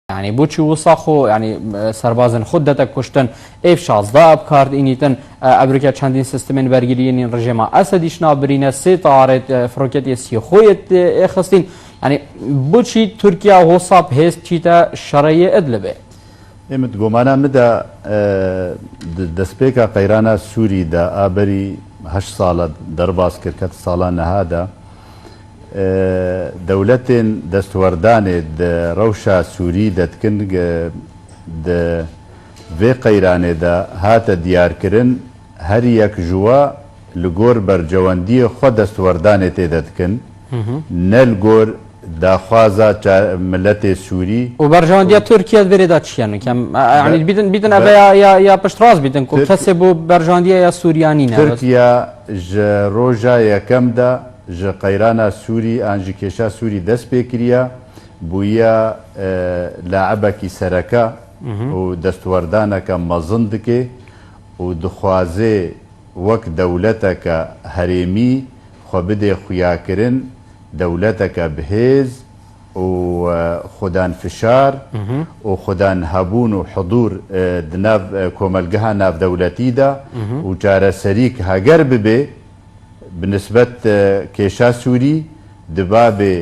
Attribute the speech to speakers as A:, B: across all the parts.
A: يعني بوچی وساخو يعني سربازن خود دتا کشتن اف 16 بکارد اینیتن ابریکا چندین سیستمن برگیرین رژیم اسدیش نابرینه سه طارت فروکت سی خویت اخستین يعني بوچی ترکیه وصاب هست چیتا شرعی ادلبه
B: امت گمانا مدا دسپیکا قیرانا سوری دا آبری 8 ساله درباس کرکت ساله نهادا دولتين دستوردان دا روشا سوري دتكن دا في قيران دا هات ديار كرن هر يك جوا لغور برجواندي خود دستوردان تدتكن نلغور دا خوازا ملت سوري
A: وبرجواندي تركيا بريدات شيان كم يعني بيدن ابا يا بشتراز بيدن كسبوا برجواندي يا سورياني
B: تركيا روجا يا كم دا ji qeyrana Sûrî an ji kêşa Sûrî dest pê kiriya bûye laebekî sereka û destwardaneka mezin dike û dixwaze wek dewleteka herêmî xwe bidê xuyakirin dewleteka bihêz û xwedan fişar û xwedan hebûn û hidûr di nav komelgeha navdewletî de û çareserî heger bibe بالنسبة كيشا سوري دبابي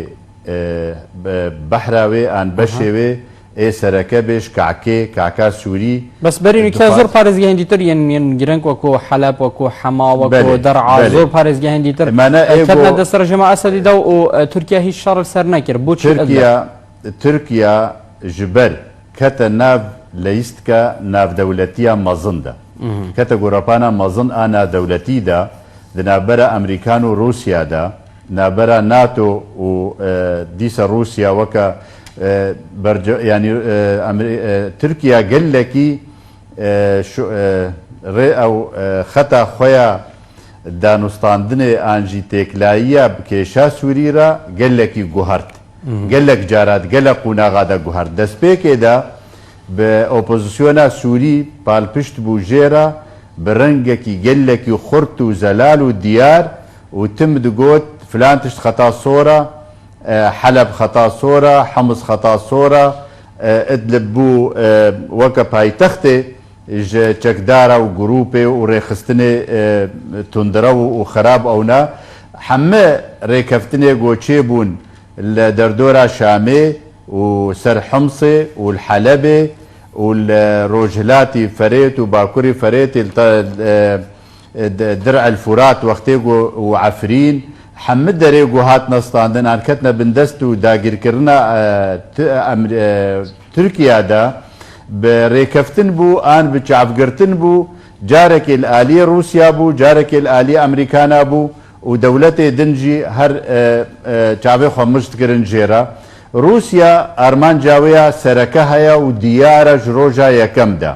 B: بحراوي عن بشوي اي سركبش كعكا سوري
A: بس برينو كازور بارز جهنديتر ين جرنك وكو حلب وكو حما وكو درعا زور بارز جهنديتر كتنا دسر جماعة اسدي دو تركيا هي الشر السرناكر بوتش
B: تركيا جبر كتا ناف ليستكا ناف دولتيا مزندا كتا غورابانا مزن انا دولتي دا نابرا امريكان وروسيا دا نابرا ناتو و ديسا روسيا وكا يعني تركيا قال لك ري او خطا خويا دانستاندني انجي تكلايا بكيشا سوريرا قال لك جوهرت قال لك جارات قال لك قناغادا جوهرت دسبيكي دا باوبوزيسيونا سوري بالبشت بوجيرا برنجكي قلكي خرط وزلال وديار وتم دقوت فلان تشت خطا صورة حلب خطا صورة حمص خطا صورة ادلب بو وكا باي تختي چكدارا وجروبي وريخستني تندرو وخراب اونا حما ريكفتني قوتشيبون الدردورة شامي وسر حمصي والحلبي والروجلاتي فريت وباكوري فريت درع الفرات وقتيقو وعفرين حمد دريقو هات نستاندن عن كتنا بندستو داقر كرنا تركيا دا بريكفتن بو آن بچعفقرتن بو جارك الآلية روسيا بو جارك الآلية أمريكانا بو ودولتي دنجي هر چعبه خمشت کرن جيرا روسيا ارمان جاويا سركه هيا وديارة جروجا يكم دا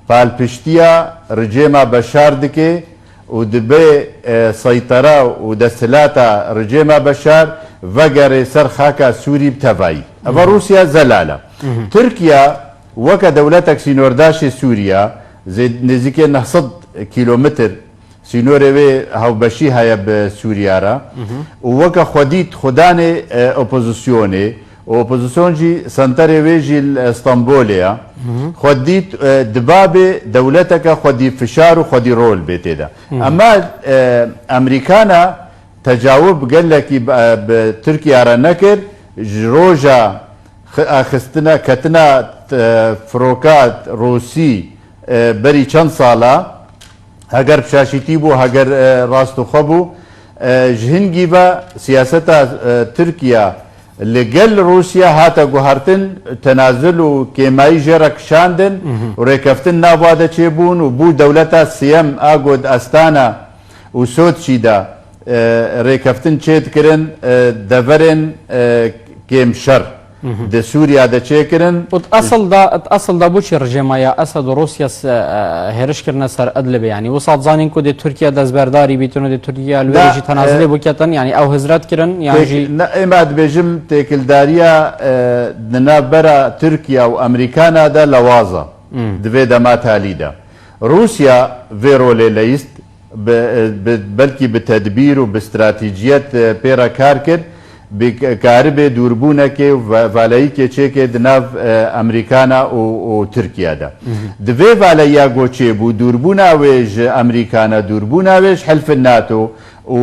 B: فالبشتيا رجيما بشار دكي ودبي سيطرة ودسلاتا رجيما بشار وغري سرخاكا سوري بتفاي اما روسيا زلالة تركيا وكا دولتك سينورداشي سوريا زي نزيكي 900 كيلومتر سينوري هاو بشي هيا بسوريا را وكا خديت خداني اوبوزيسيوني اوبوزيسيون جي سنتري ويجي اسطنبوليا خديت دبابي دولتك خدي فشار وخدي رول بيتدا اما امريكانا تجاوب قال لك بتركيا را نكر روجا خستنا كتنا فروكات روسي بري چند سالا هاگر بشاشيتي بو هاگر راستو خبو جهنگي با سياستا تركيا لقل روسيا هاتا قهرتن تنازل وكيماي جرك شاندن وريكفتن نابوادا چيبون وبو دولتا سيام اقود استانا وسود شيدا ريكفتن چيت كرن دفرن كيم شر د سوريا د چيكرن
A: اصل دا بوش رجيما يا اسد روسيا هرش كرنا سر ادلب يعني وصاد زانين كو د تركيا دزبرداري بيتونو د تركيا الويجي تنازلي بوكيتن يعني او هزرات كرن يعني
B: اماد بجم تكلداريا نابرا تركيا وامريكانا دا لوازا دفيدا ما تاليدا روسيا فيرولي ليست بلكي بتدبير وباستراتيجيات بيرا كاركر بکاربێ دووربوونەکێ و ڤالەییکێ چێکێ دناو ئەمریکانە و تورکیادا دەبێ ڤالەییا گۆچێ بوو دووربووناوێژ ئەمریکانە دووربووناوێژ حلفن ناتۆ و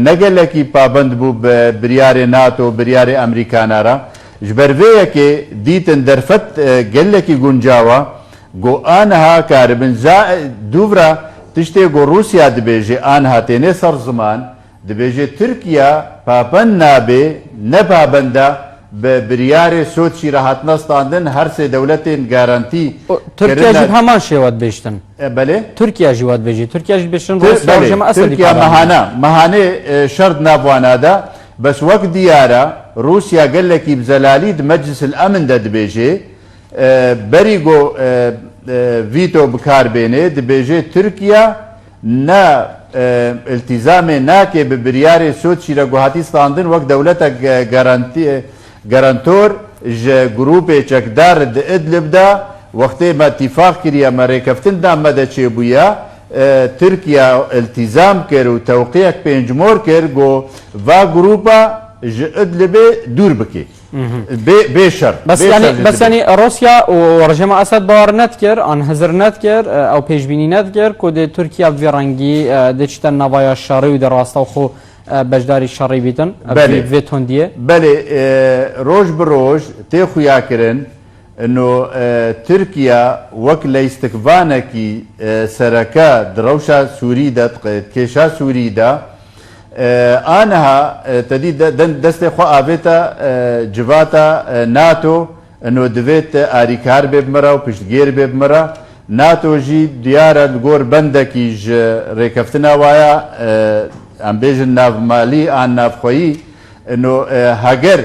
B: نەگەلێکی پابند بوو بە بریارێ ناتۆ بریارێ ئەمریکانارە ji ber vê yekê dîtin derfet gelekî guncawa got aniha karibin dûvra tiştê got Rûsya dibêje aniha têne ser ziman dibêje Tirkiya pabend nabe ne pabenda bi biryarê Soçî re hatine standin her sê dewletên garantî
A: Tirkiye jî heman şêwa dibêjtin
B: belê
A: Tirkiye jî wat dibêjî Tirkiye jî bêjtin
B: Tirkiya mehanê şer navwana da بس وەک دیارە رووسیا gelekî bi zelalî di Meclisil Emin de dibêje berî got vîto bikarbêne dibêje Tirkiya ne iltîzamê nake bi biryarê Soçî re guhatî standin wek dewletek garantor ji grûpê çekdar di Idlib de wextê me îtîfaq kiriye me rêkeftin da me de çêbûye Tirkiya iltîzam kir û tewqiyek pêncmor kir got va grûpa ji Idlibê dûr bike bê şer
A: بس يعني روسيا ورجما اسد باور نتكر ان هزر نتكر او پێشبینی نتكر کو د ترکیه في رنگی د چتن نوایا شری و در راستو خو بجداری شری بیتن في توندیه
B: بله روج بروج تê xuya kirin انه تركيا وك لاستكفانكي سركا دروشا سوري دا كيشا سوري دا انها تدي دست خو افيتا جواتا ناتو انه دفيت اريكار بمرا وبشتغير بمرا ناتو جي ديار الغور بندكي ج ريكفتنا وايا ام بيجن ناف مالي ان ناف خوي انه هاجر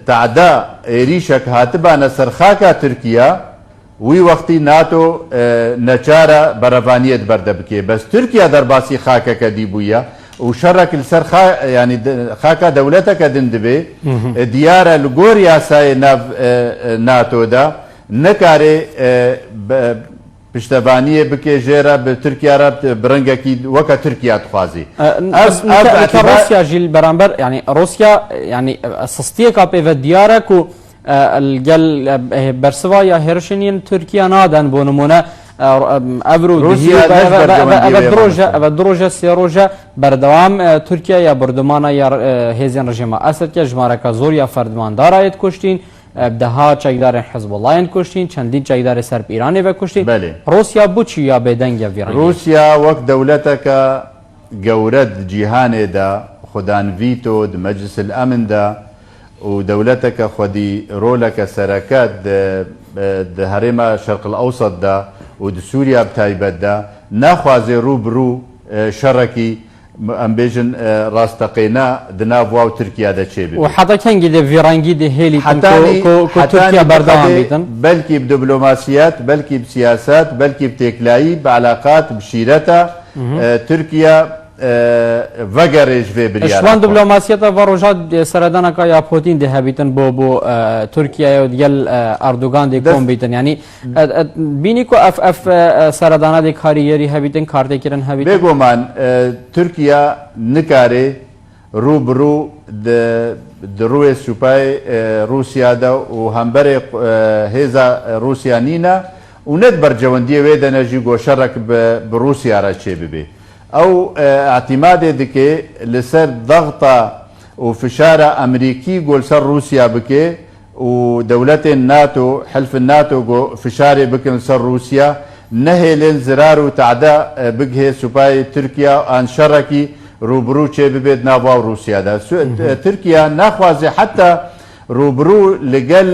B: تعدا عێریشek hatibane serxaka Tirkiya wî wextî NATO neçare berevaniyê berde bike bes Tirkiya derbasî xakeke dîbûye û şerek li ser yanî xaka dewleteke din dibe diyar e li gor yasayê nav NATO da nekarê piştevaniyê bike jêre bi Tirkiya re bi rengekî weka Tirkiya dixwazî
A: روسيا جيل برامبر يعني روسيا يعني سستيكا بيف ديارك و الجل برسوا يا هيرشينين تركيا نادن بونمونه ابرو دروجه سيروجه بردوام تركيا يا بردمانه يا هيزن رژیم اسد که جمارك زوريا فردمان دارایت کشتین دها چەکدارên حزبڵایان کوشتین چەندین چەکدارê serb îranê ve کوشتین روسیا بچی یا بێدەنگە vîranî
B: روسیا وەک دەولەتەکە گەورە جیهانê da xwedan vîto di Meclisil Emin da û dewleteke xwedî roleke sereke di herêma Şerqil Ewsat da û di Sûriya bi taybet da naxwaze rûbirû şerekî em bêjin rasteqêna di nav wa Tirkiya de çêbî
A: û heta kengî de vîrangî de hêlî ku Tirkiya berdewam bîtin
B: belkî bi diplomasiyet belkî bi siyaset belkî bi têklayî bi eleqat bi şîreta Tirkiya vegerê ji vê biryar
A: şwan diplomasiyeta ve roja seredaneka ya Putin de hebîtin bo Tirkiyeyê gel Erdogan de kom bîtin yanî bînî ku ev seredana de karîyerî hebîtin kartêkirin hebîtin
B: bêguman Tirkiya nikarê rûbirû di rûyê supayê Rûsya de û hemberê hêza Rûsya nîne û ne di bercewendiyê wê de ne jî goşerek bi Rûsya re çê bibe او اعتماد دکه لسر ضغط و فشار امریکی گل سر روسیا بکه و دولت ناتو حلف الناتو فشار بکن سر روسیا نهلن زرار و تعدا بگه سپای ترکیا ان شرکی روبرو چه ببید ناوا روسیا دا ترکیا نخوازه حتی روبرو لگل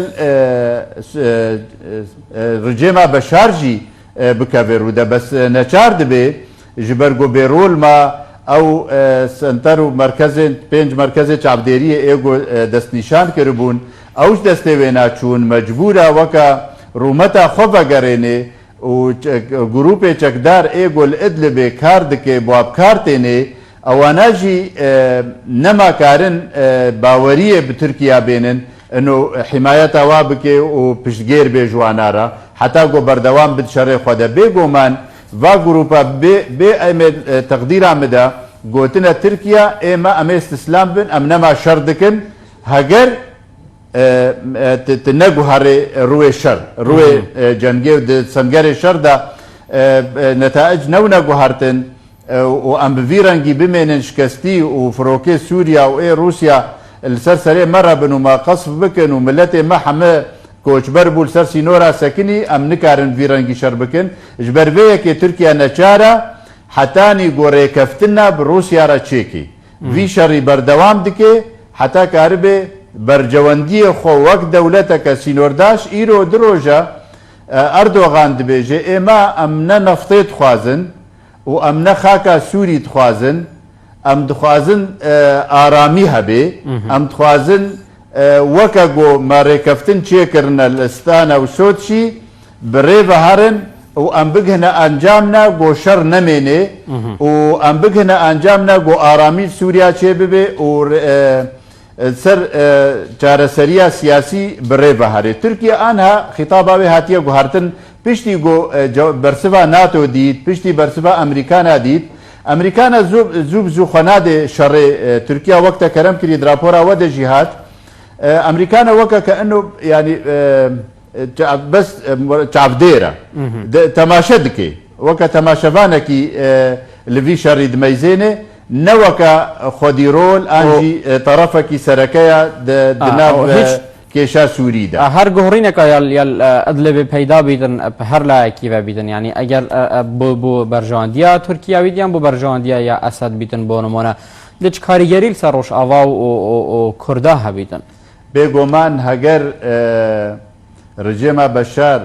B: رجیما بشارجی بکویرو دا بس نچار دبه جبرگو بیرول ما او سنتر و مرکز پنج مرکز چابدیری ایگو دست نشان کربون اوش دسته وینا چون مجبوره وکا رومتا خوب گرینه و گروپ چکدار ایگو الادلبه کار دکه بواب کارتینه اوانا جی نما کارن باوریه به ترکیه بینن انه حمایت وابکه و پشتگیر به جوانارا حتی گو بردوام بد شر خود بگو من و گروپا به تقدیر آمده گوتنە تورکیا ئێمە ئەمە استسلام بن ئەم نەما شەر دکن هەگەر نەگوهارێ ڕوێ شەر ڕوێ جەنگێ و سەنگەرێ شەردا نەتائج نەگوهارتن و ئەم بڤی ڕەنگی بمێنن شکستی و فڕۆکێ سووریا و رووسیا لەسەر سەرێ مەڕە بن و ما قەسف بکەن و ملەتێ مە حەمە کۆچبەر بوو سەر سینۆرا سەکنی ئەم نکارن ڤی ڕەنگی شەر بکەن ji ber vê yekê Tirkiye neçara hetanî gorêkeftina bi Rûsyara çêkî vî şerî berdewam dike heta karibê bercewendiyê xwe wek dewleteke sînordaş îro di roja Erdogan dibêje êma em ne neftê dixwazin û em ne xaka Sûrî dixwazin em dixwazin aramî hebe em dixwazin weke got me rêkeftin çêkirine li Stana û Soçî bi rê veherin û em bigihine encamna got şer nemêne û em bigihine encamna got aramî Sûriya çê bibe û ser çareseriya siyasî bi rê veherê Tirkiye anha xîtaba wê hatiye guhartin piştî got bersiva NATO dît piştî bersiva Amerîkana dît Amerîkana zû bi zû xwe nade şerê Tirkiya wek te kerem kirî di rapora we de jî hat Amerîkana weke ke eno yanî bes çavdêre temaşe dike weke temaşevanekî li vî şerî dimeyzêne ne weke xwedîrol an jî tarafekî serekeya di nav kêşa Sûrî de
A: her guhorîneka yal Idlibê peyda bîtin her layekî ve bîtin yanî eger bu berjandiya Tirkiye bîdiyan bu berjandiya ya Esed bîtin bo nimûne di çi karîgerî li ser Rojava û Kurda hebîtin
B: bêguman heger rejêma Beşar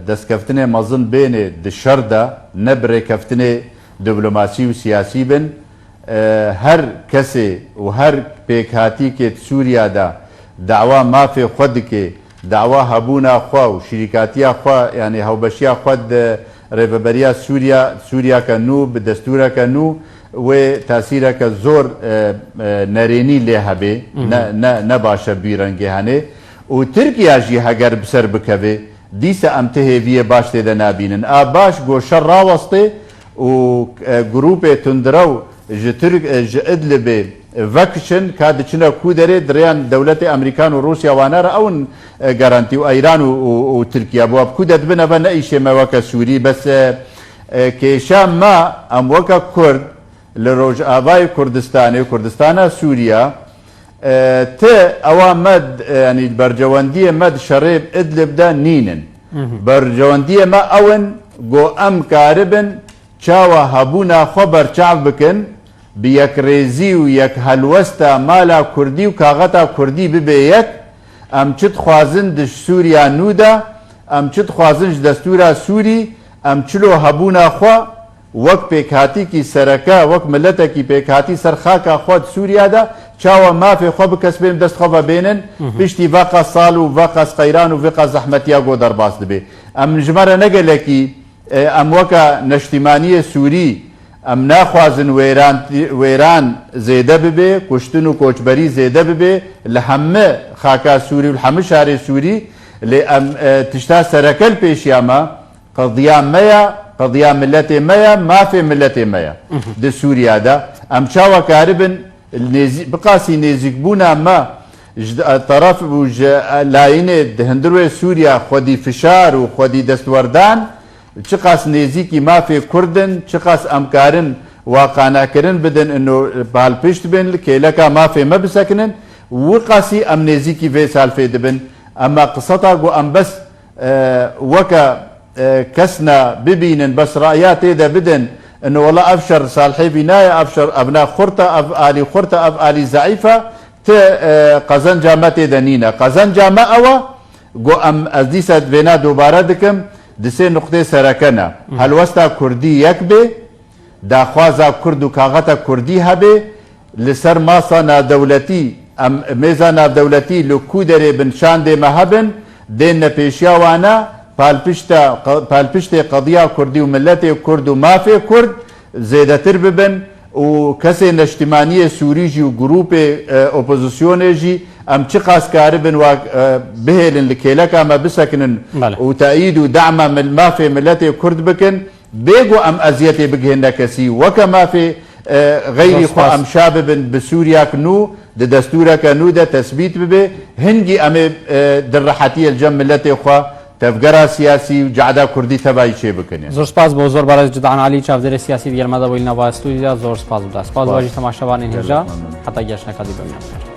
B: destkeftinê mezin bênê di şer de ne bi rêkeftinê diplomasî û siyasî bin her kesê û her pêkhatîkê Sûriya de dawa mafê xwe dike dawa hebûna xwe û şîrîkatiya xwe yanî hewbeşiya xwe di rêveberiya Sûriyake nû bi destûreke nû wê tasîreke zor nerênî lê hebe ne baş e bî rengê hene û Tirkiya jî heger bi ser bikeve dîsa em ti hêviyê baş tê de nabînin a baş got şer rawestê û grûpê tundirew ji Idlibê vekişin ka diçine ku derê direyan dewletê Amerîkan û Rûsya wane re ew garantî û Îran û Tirkiye bu ku de dibin eve ne îşê me weke Sûrî bes kêşa me em weke Kurd li Rojavayê Kurdistana Sûriya te ewa me yanî bercewendiyê me di şerê Idlib de nînin bercewendiyê me ew in got em karibin çawa hebûna xwe berçav bikin bi yekrêzî û yekhelwesta mala Kurdî û kaxeta Kurdî bibe yek em çi dixwazin di Sûriya nû de em çi dixwazin ji destûra Sûrî em çilo hebûna xwe wek pêkhatîkî sereke wek miletekî pêkhatî ser xaka xwe di Sûriya de çawa mafê xwe bikesbên dest xwe vebênin piştî veqa sal û veqa qeyran û veqa zehmetiya got derbas dibe em ji me re ne gelekî em weka neştîmaniyê Sûrî em naxwazin wêran zêde bibe kuştin û koçberî zêde bibe li hemû xaka Sûrî û li hemû şarê Sûrî lê em tişta serekel pêşiya me qediya me ye qediya milletê me ye mafê milletê me ye di Sûriya de em çawa karibin biqasî nêzîkbûna me ji taraf û ji layînê di hundirwê Sûriya xwedî fişar û xwedî destwerdan çi qas nêzîkî mafê Kurdin çi qas em karin waqanekirin bidin û balpişt bin li kêleka mafê me bisekinin wî qasî em nêzîkî vê salfê dibin ama qiseta got em bes weke kesna bibînin bes ra'ya tê de bidin انه والله ابشر صالحي بنايه ابشر ابناء خرطه اف الي ضعيفه ت قزن جامته دنينا قزن جامه او جو ام ازديسات بنا دوباره دكم دسه نقطه سرکنه هل وستا كردي يكبه دا خوازا كردو كاغتا كردي هبه لسر ماسانا دولتي ام ميزانا دولتي لو كودري بنشان دي مهبن دين پیشیا وانا پالپشت قضیه کردی و ملت کرد و مافی کرد زیده تر ببن و کسی نشتیمانی سوری جی و گروپ اپوزیسیون جی ام چی قاس کاری بن و بهلن لکیلک اما بسکنن و تأیید و دعم من مافی ملت کرد بکن بيجو ام ازيتي بجهن كسي وكما في غیری خو ئەمشا ببن بە سووریاکن و دە دەستورەکە نو دە تەسبیت ببێ هەنگی ئەمێ دڕەحەتیە جەم ملەتێ خوا تەفگەرا سیاسی و جعدا کوردی تەبای چێ بکنێن.
A: زۆر سپاس بۆ زۆر بەڕێز جدعان علی چاودێری سیاسی دیگەرمەدا بۆی نەوە ستودیۆ زۆر سپاس بدە. سپاس بۆ هەموو تەماشەوانین هێژا هەتا گەشتنەکەتی ببینێت.